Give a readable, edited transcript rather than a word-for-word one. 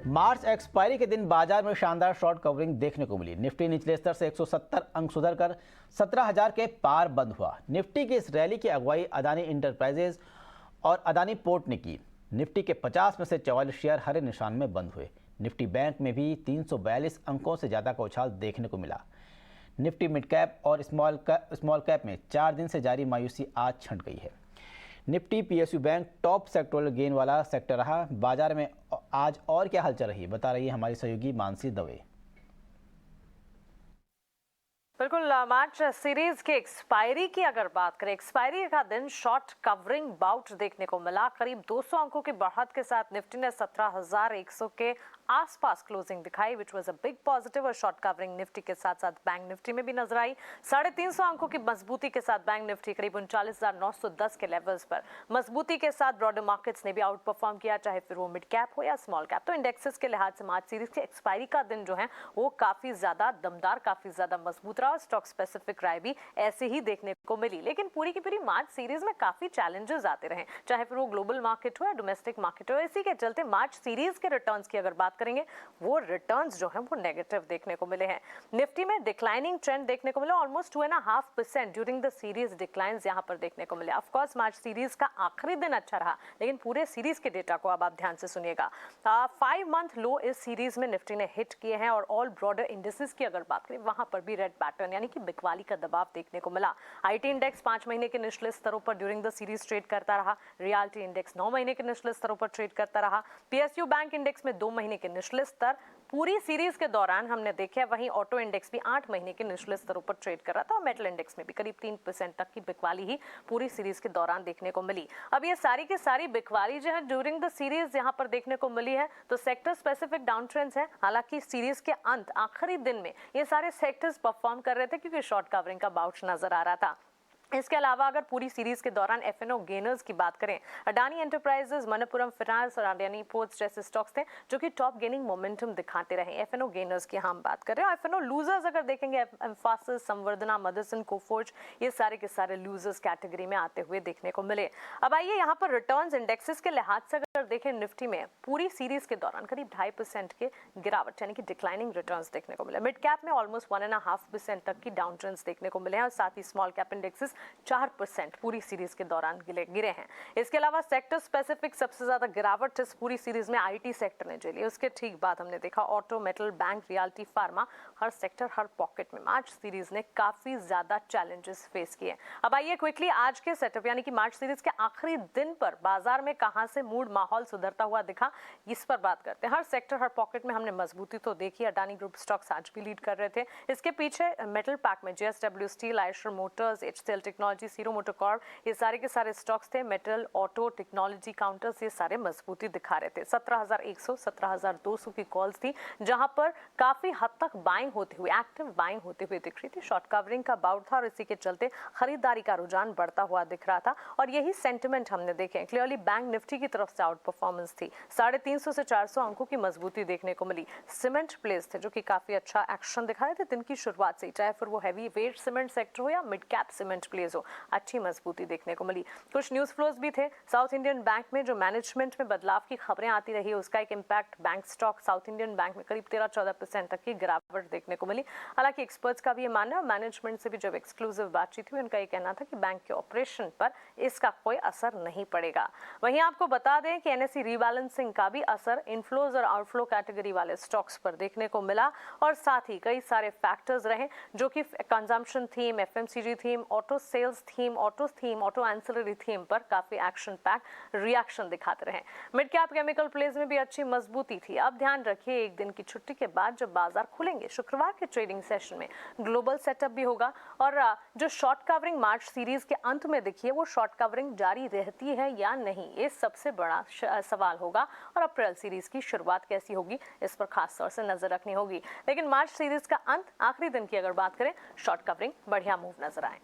मार्च expiry के दिन बाजार में शानदार शॉर्ट कवरिंग देखने को मिली। निफ्टी निचले स्तर से 170 अंक सुधरकर 17,000 के पार बंद हुआ। निफ्टी की इस रैली की अगुवाई अदानी इंटरप्राइजेज और अदानी पोर्ट ने की। निफ्टी के 50 में से 44 शेयर हरे निशान में बंद हुए। निफ्टी बैंक में भी 342 अंकों से ज़्यादा का उछाल देखने को मिला। निफ्टी मिड कैप और स्मॉल कैप में 4 दिन से जारी मायूसी आज छंट गई है। Nifty PSU bank top sectoral gain वाला सेक्टर रहा। बाजार में आज और क्या हलचल रही, बता रही है हमारी सहयोगी मानसी दवे। बिल्कुल, मार्च सीरीज के एक्सपायरी की अगर बात करें, एक्सपायरी का दिन शॉर्ट कवरिंग बाउट देखने को मिला। करीब 200 अंकों की बढ़त के साथ निफ्टी ने 17,100 के आसपास क्लोजिंग दिखाई, which was a big positive. और शॉर्ट कवरिंग निफ्टी के साथ साथ बैंक निफ्टी में भी नजर आई। 350 अंकों की मजबूती के साथ बैंक निफ्टी करीब 39,910 के लेवल्स पर मजबूती के साथ ब्रॉडर मार्केट्स ने भी आउट परफॉर्म किया, चाहे फिर वो मिड कैप हो या स्मॉल कैप। तो इंडेक्सेस के लिहाज से मार्च सीरीज के एक्सपायरी का दिन जो है वो काफी ज्यादा दमदार, काफी ज्यादा मजबूत रहा। स्टॉक स्पेसिफिक राय भी ऐसे ही देखने को मिली। लेकिन पूरी की पूरी मार्च सीरीज में काफी चैलेंजेस आते रहे, चाहे फिर वो ग्लोबल मार्केट हो या डोमेस्टिक मार्केट हो। इसी के चलते मार्च सीरीज के रिटर्न्स की अगर बात करेंगे, वो रिटर्न्स जो हैं वो नेगेटिव देखने को मिले हैं। निफ्टी में डिक्लाइनिंग ट्रेंड देखने को मिला, almost 2.5% during the series declines यहां पर देखने को मिले। ऑफ कोर्स मार्च सीरीज का आखिरी दिन अच्छा रहा, लेकिन पूरे सीरीज के डेटा को अब आप ध्यान से सुनिएगा। 5 मंथ लो इस सीरीज में निफ्टी ने हिट किए हैं। और ऑल ब्रॉडर इंडिसेस की अगर बात करें, वहां पर भी रेड पैटर्न यानी कि बिकवाली का दबाव देखने को मिला। आईटी इंडेक्स 5 महीने के निचले स्तरों पर ड्यूरिंग द सीरीज ट्रेड करता रहा। रियलिटी इंडेक्स 9 महीने के निचले स्तरों पर ट्रेड करता रहा। पीएसयू बैंक इंडेक्स में 2 महीने के निचले स्तर पूरी सीरीज के दौरान हमने देखे। वहीं ऑटो इंडेक्स भी 8 महीने के निचले स्तरों पर ट्रेड कर रहा था। और मेटल इंडेक्स में भी करीब 3% तक की बिकवाली ही पूरी सीरीज के दौरान देखने को मिली। अब ये सारी की सारी बिकवाली जो है ड्यूरिंग द सीरीज यहाँ पर देखने को मिली है, तो सेक्टर स्पेसिफिक डाउन ट्रेंड्स है। हालांकि सीरीज के अंत आखिरी दिन में ये सारे सेक्टर्स परफॉर्म कर रहे थे, क्योंकि शॉर्ट कवरिंग का बाउट नजर आ रहा था। इसके अलावा अगर पूरी सीरीज के दौरान एफएनओ गेनर्स की बात करें, अडानी एंटरप्राइजेस, मनप्पुरम फाइनेंस और अडानी पोर्ट्स जैसे स्टॉक्स थे जो कि टॉप गेनिंग मोमेंटम दिखाते रहे। एफएनओ गेनर्स की हम बात कर रहे हैं। एफएनओ लूजर्स अगर देखेंगे, एम्फासिस, संवर्धना, मदरसन, कोफोर्ज, ये सारे के सारे लूजर्स कैटेगरी में आते हुए देखने को मिले। अब आइए यहाँ पर रिटर्न्स इंडेक्सेस के लिहाज से अगर देखें, निफ्टी में पूरी सीरीज के दौरान करीब 2.5% के गिरावट यानी कि डिक्लाइनिंग रिटर्न्स देखने को मिले। मिड कैप में ऑलमोस्ट 1.5% तक की डाउन ट्रेंड्स देखने को मिले हैं। और साथ ही स्मॉल कैप इंडेक्सेस 4% पूरी सीरीज के दौरान गिरे हैं। इसके अलावा सेक्टर स्पेसिफिक सबसे ज्यादा गिरावट इस पूरी सीरीज में आईटी सेक्टर ने झेली। उसके ठीक बाद हमने देखा auto, metal, bank, reality, pharma, हर सेक्टर, हर पॉकेट में मार्च सीरीज ने काफी ज्यादा चैलेंजेस फेस किए। अब आइए क्विकली आज के सेटअप यानी कि मार्च सीरीज के आखिरी दिन पर बाजार में कहां से मूड माहौल सुधरता हुआ दिखा, इस पर बात करते हैं। हर सेक्टर, हर पॉकेट में हमने मजबूती तो देखी। अडानी ग्रुप स्टॉक्स आज भी लीड कर रहे थे। इसके पीछे मेटल पैक में JSW steel, Eicher motors, HCL technology, सीरो मोटर कॉर्प, ये सारे के सारे स्टॉक्स थे। मेटल, ऑटो, टेक्नोलॉजी, काउंटर्स, ये सारे मजबूती दिखा रहे थे। 17,100, 17,200 की कॉल्स थी, जहां पर काफी हद तक बाइंग होते हुए, एक्टिव बाइंग होते हुए दिख रही थी। शॉर्ट कवरिंग का बाउट था और इसी के चलते खरीदारी का रुझान बढ़ता हुआ दिख रहा था। और यही सेंटिमेंट हमने देखे। क्लियरली बैंक निफ्टी की तरफ से आउट परफॉर्मेंस थी। 350 से 400 अंकों की मजबूती देखने को मिली। सीमेंट प्लेस थे जो कि काफी अच्छा एक्शन दिखा रहे थे दिन की शुरुआत से, चाहे फिर वो हैवी वेट सीमेंट सेक्टर हो या मिड कैप सीमेंट प्लेस हो, अच्छी मजबूती देखने को मिली। कुछ न्यूज फ्लोज भी थे। साउथ इंडियन बैंक में जो मैनेजमेंट में बदलाव की खबरें आती रही, उसका एक impact bank stock south Indian bank में करीब 13-14% तक की गिरावट देखने को मिली। हालांकि एक्सपर्ट्स का भी ये मानना है, मैनेजमेंट से भी जब एक्सक्लूसिव बातचीत हुई, उनका ये कहना था कि बैंक के ऑपरेशन पर इसका कोई असर नहीं पड़ेगा। वहीं आपको बता दें कि एनएसई रीबैलेंसिंग का भी असर इनफ्लोज और आउटफ्लो कैटेगरी वाले स्टॉक्स पर देखने को मिला। और साथ ही कई सारे फैक्टर्स रहे जो कि consumption theme, FMCG theme, auto sales theme, auto ancillary theme पर काफी एक्शन पैक रिएक्शन दिखाते रहे। मिड कैप केमिकल प्लेस में भी अच्छी मजबूती थी। अब ध्यान रखिए, एक दिन की छुट्टी के बाद जब बाजार खुलेंगे, शुक्रवार के ट्रेडिंग सेशन में ग्लोबल सेटअप भी होगा। और जो शॉर्ट कवरिंग मार्च सीरीज के अंत में देखिए, वो शॉर्ट कवरिंग जारी रहती है या नहीं, ये सबसे बड़ा सवाल होगा। और अप्रैल सीरीज की शुरुआत कैसी होगी, इस पर खास तौर से नजर रखनी होगी। लेकिन मार्च सीरीज का अंत, आखिरी दिन की अगर बात करें, शॉर्ट कवरिंग बढ़िया मूव नजर आए।